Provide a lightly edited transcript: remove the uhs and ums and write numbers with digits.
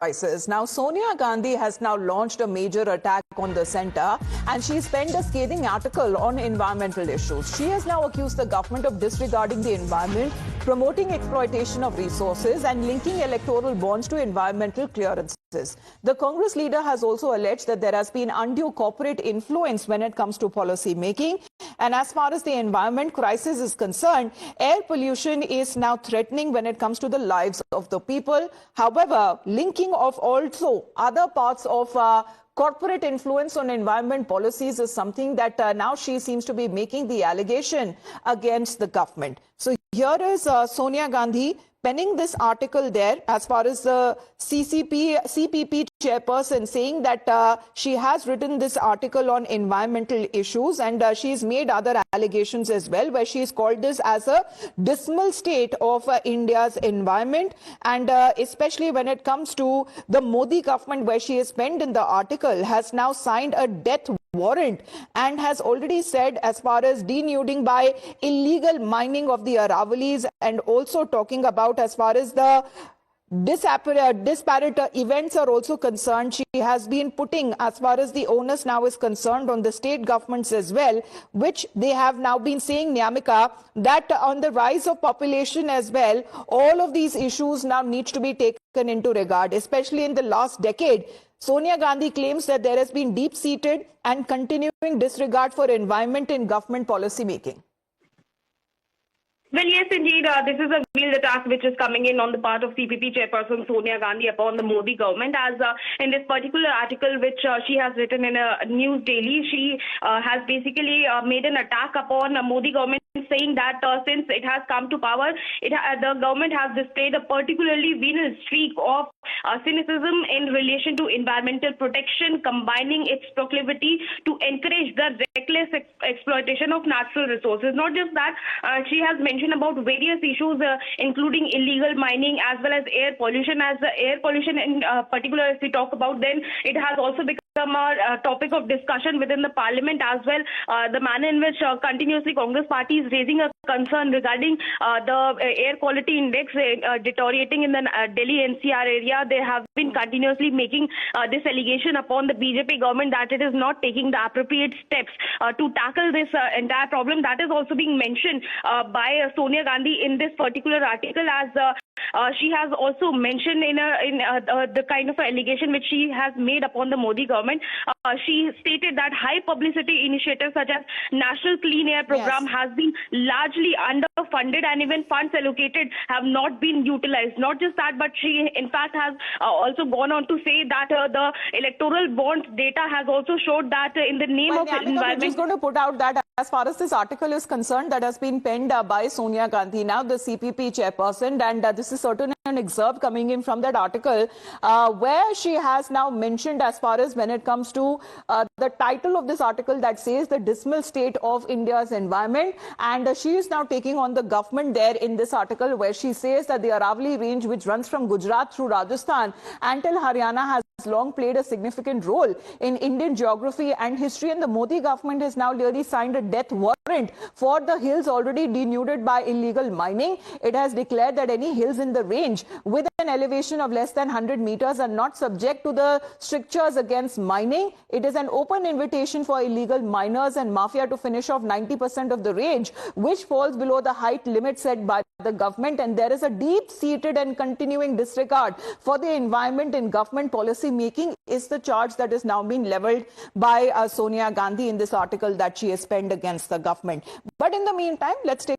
crisis. Now, Sonia Gandhi has now launched a major attack on the centre, and she's penned a scathing article on environmental issues. She has now accused the government of disregarding the environment, promoting exploitation of resources, and linking electoral bonds to environmental clearances. The Congress leader has also alleged that there has been undue corporate influence when it comes to policy making. And as far as the environment crisis is concerned, air pollution is now threatening when it comes to the lives of the people. However, linking of also other parts of corporate influence on environment policies is something that now she seems to be making the allegation against the government. So here is Sonia Gandhi penning this article there as far as the CPP chairperson, saying that she has written this article on environmental issues, and she's made other allegations as well, where she's called this as a dismal state of India's environment, and especially when it comes to the Modi government, where she is penned in the article, has now signed a death warrant and has already said, as far as denuding by illegal mining of the Aravalis, and also talking about as far as the disparate events are also concerned, she has been putting, as far as the onus now is concerned, on the state governments as well, which they have now been saying, Nyamika, that on the rise of population as well, all of these issues now need to be taken into regard, especially in the last decade. Sonia Gandhi claims that there has been deep-seated and continuing disregard for environment in government policy making. Well, yes, indeed. This is a veiled attack which is coming in on the part of CPP chairperson Sonia Gandhi upon the Modi government. As in this particular article which she has written in a news daily, she has basically made an attack upon Modi government, saying that since it has come to power, the government has displayed a particularly venal streak of cynicism in relation to environmental protection, combining its proclivity to encourage the reckless exploitation of natural resources. Not just that, she has mentioned about various issues, including illegal mining as well as air pollution. As the air pollution in particular, if we talk about, then it has also become a topic of discussion within the parliament as well. The manner in which continuously Congress party is raising a concern regarding the air quality index deteriorating in the Delhi NCR area. They have been continuously making this allegation upon the BJP government that it is not taking the appropriate steps to tackle this entire problem. That is also being mentioned by Sonia Gandhi in this particular article, as she has also mentioned in the kind of allegation which she has made upon the Modi government. She stated that high publicity initiatives such as National Clean Air Program has been largely underfunded, and even funds allocated have not been utilized. Not just that, but she in fact has also gone on to say that the electoral bonds data has also showed that in the name of environment. I'm just going to put out that as far as this article is concerned, that has been penned by Sonia Gandhi, now the CPP chairperson, and this is certainly an excerpt coming in from that article where she has now mentioned, as far as when it comes to the title of this article, that says the dismal state of India's environment, and she is now taking on the government there in this article, where she says that the Aravali range, which runs from Gujarat through Rajasthan until Haryana, has long played a significant role in Indian geography and history, and the Modi government has now really signed a death warrant for the hills already denuded by illegal mining. It has declared that any hills in the range with an elevation of less than 100 meters are not subject to the strictures against mining. It is an open invitation for illegal miners and mafia to finish off 90% of the range, which falls below the height limit set by the government, and there is a deep-seated and continuing disregard for the environment in government policy making, is the charge that is now being leveled by Sonia Gandhi in this article that she has penned against the government. But in the meantime, let's take